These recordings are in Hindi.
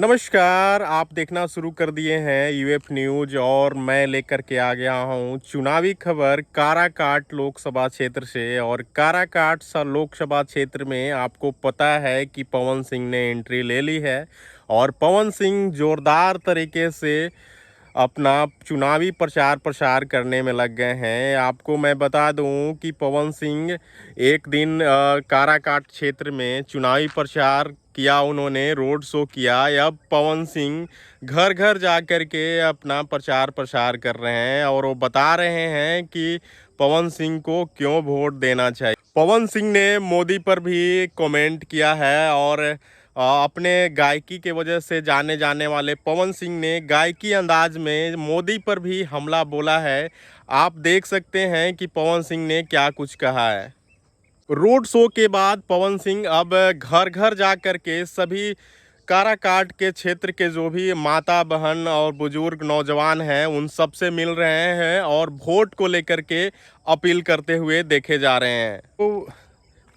नमस्कार, आप देखना शुरू कर दिए हैं यूएफ न्यूज और मैं लेकर के आ गया हूं चुनावी खबर काराकाट लोकसभा क्षेत्र से। और काराकाट लोकसभा क्षेत्र में आपको पता है कि पवन सिंह ने एंट्री ले ली है और पवन सिंह जोरदार तरीके से अपना चुनावी प्रचार प्रसार करने में लग गए हैं। आपको मैं बता दूं कि पवन सिंह एक दिन काराकाट क्षेत्र में चुनावी प्रचार किया, उन्होंने रोड शो किया। अब पवन सिंह घर घर जा कर के अपना प्रचार प्रसार कर रहे हैं और वो बता रहे हैं कि पवन सिंह को क्यों वोट देना चाहिए। पवन सिंह ने मोदी पर भी कमेंट किया है और अपने गायकी के वजह से जाने जाने वाले पवन सिंह ने गायकी अंदाज में मोदी पर भी हमला बोला है। आप देख सकते हैं कि पवन सिंह ने क्या कुछ कहा है। रोड शो के बाद पवन सिंह अब घर घर जा कर के सभी काराकाट के क्षेत्र के जो भी माता बहन और बुजुर्ग नौजवान हैं उन सब से मिल रहे हैं और वोट को लेकर के अपील करते हुए देखे जा रहे हैं। तो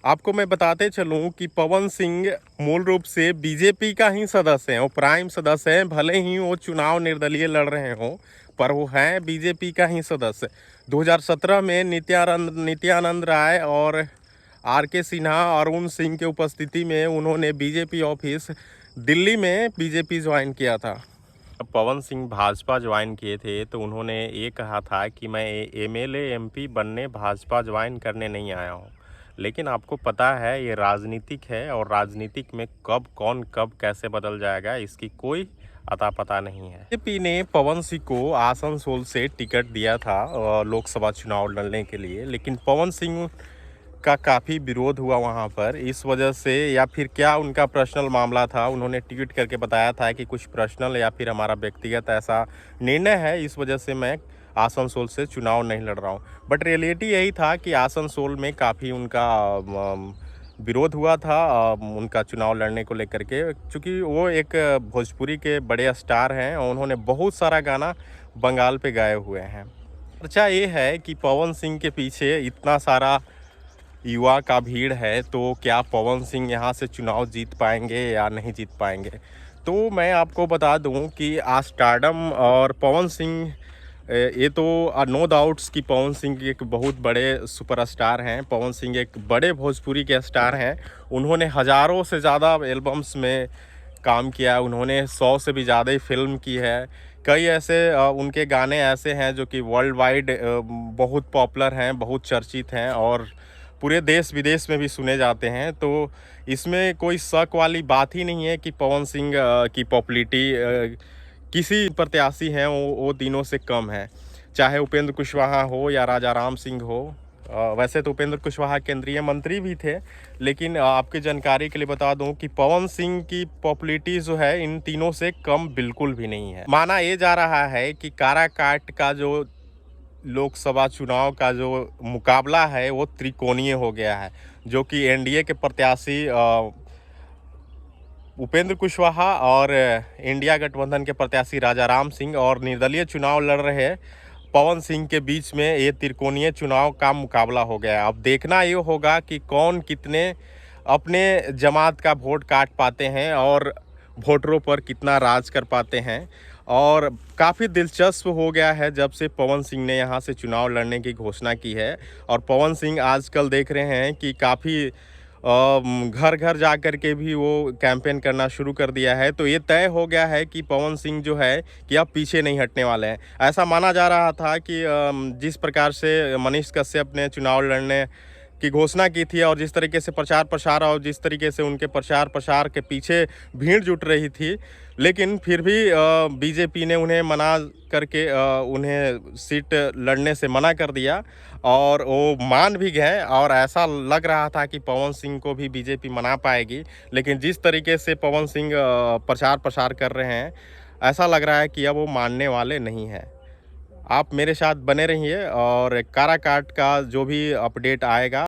आपको मैं बताते चलूं कि पवन सिंह मूल रूप से बीजेपी का ही सदस्य हैं, वो प्राइम सदस्य हैं। भले ही वो चुनाव निर्दलीय लड़ रहे हों पर वो हैं बीजेपी का ही सदस्य। 2017 में नित्यानंद राय और आर.के. सिन्हा, अरुण सिंह के उपस्थिति में उन्होंने बीजेपी ऑफिस दिल्ली में बीजेपी ज्वाइन किया था। पवन सिंह भाजपा ज्वाइन किए थे तो उन्होंने ये कहा था कि मैं एमएलए एमपी बनने भाजपा ज्वाइन करने नहीं आया हूँ। लेकिन आपको पता है ये राजनीतिक है और राजनीतिक में कब कौन कब कैसे बदल जाएगा इसकी कोई अता पता नहीं है। बीजेपी ने पवन सिंह को आसनसोल से टिकट दिया था लोकसभा चुनाव लड़ने के लिए, लेकिन पवन सिंह का काफ़ी विरोध हुआ वहां पर। इस वजह से या फिर क्या उनका पर्सनल मामला था, उन्होंने ट्वीट करके बताया था कि कुछ पर्सनल या फिर हमारा व्यक्तिगत ऐसा निर्णय है, इस वजह से मैं आसनसोल से चुनाव नहीं लड़ रहा हूं। बट रियलिटी यही था कि आसनसोल में काफ़ी उनका विरोध हुआ था उनका चुनाव लड़ने को लेकर के, क्योंकि वो एक भोजपुरी के बड़े स्टार हैं और उन्होंने बहुत सारा गाना बंगाल पे गाए हुए हैं। अच्छा ये है कि पवन सिंह के पीछे इतना सारा युवा का भीड़ है, तो क्या पवन सिंह यहाँ से चुनाव जीत पाएंगे या नहीं जीत पाएंगे। तो मैं आपको बता दूं कि स्टारडम और पवन सिंह ये तो नो डाउट्स कि पवन सिंह एक बहुत बड़े सुपरस्टार हैं। पवन सिंह एक बड़े भोजपुरी के स्टार हैं। उन्होंने हज़ारों से ज़्यादा एल्बम्स में काम किया है, उन्होंने 100 से भी ज़्यादा ही फिल्म की है। कई ऐसे उनके गाने ऐसे हैं जो कि वर्ल्ड वाइड बहुत पॉपुलर हैं, बहुत चर्चित हैं और पूरे देश विदेश में भी सुने जाते हैं। तो इसमें कोई शक वाली बात ही नहीं है कि पवन सिंह की पॉपुलैरिटी किसी प्रत्याशी हैं वो दिनों से कम है, चाहे उपेंद्र कुशवाहा हो या राजा राम सिंह हो। वैसे तो उपेंद्र कुशवाहा केंद्रीय मंत्री भी थे, लेकिन आपकी जानकारी के लिए बता दूं कि पवन सिंह की पॉपुलैरिटी जो है इन तीनों से कम बिल्कुल भी नहीं है। माना ये जा रहा है कि काराकाट का जो लोकसभा चुनाव का जो मुकाबला है वो त्रिकोणीय हो गया है, जो कि एनडीए के प्रत्याशी उपेंद्र कुशवाहा और इंडिया गठबंधन के प्रत्याशी राजा राम सिंह और निर्दलीय चुनाव लड़ रहे पवन सिंह के बीच में ये त्रिकोणीय चुनाव का मुकाबला हो गया। अब देखना ये होगा कि कौन कितने अपने जमात का वोट काट पाते हैं और वोटरों पर कितना राज कर पाते हैं। और काफ़ी दिलचस्प हो गया है जब से पवन सिंह ने यहाँ से चुनाव लड़ने की घोषणा की है। और पवन सिंह आजकल देख रहे हैं कि काफ़ी घर घर जा कर के भी वो कैंपेन करना शुरू कर दिया है। तो ये तय हो गया है कि पवन सिंह जो है कि अब पीछे नहीं हटने वाले हैं। ऐसा माना जा रहा था कि जिस प्रकार से मनीष कश्यप ने चुनाव लड़ने की घोषणा की थी और जिस तरीके से प्रचार प्रसार और जिस तरीके से उनके प्रचार प्रसार के पीछे भीड़ जुट रही थी, लेकिन फिर भी बीजेपी ने उन्हें मना करके उन्हें सीट लड़ने से मना कर दिया और वो मान भी गए। और ऐसा लग रहा था कि पवन सिंह को भी बीजेपी मना पाएगी, लेकिन जिस तरीके से पवन सिंह प्रचार प्रसार कर रहे हैं ऐसा लग रहा है कि अब वो मानने वाले नहीं हैं। आप मेरे साथ बने रहिए और काराकाट का जो भी अपडेट आएगा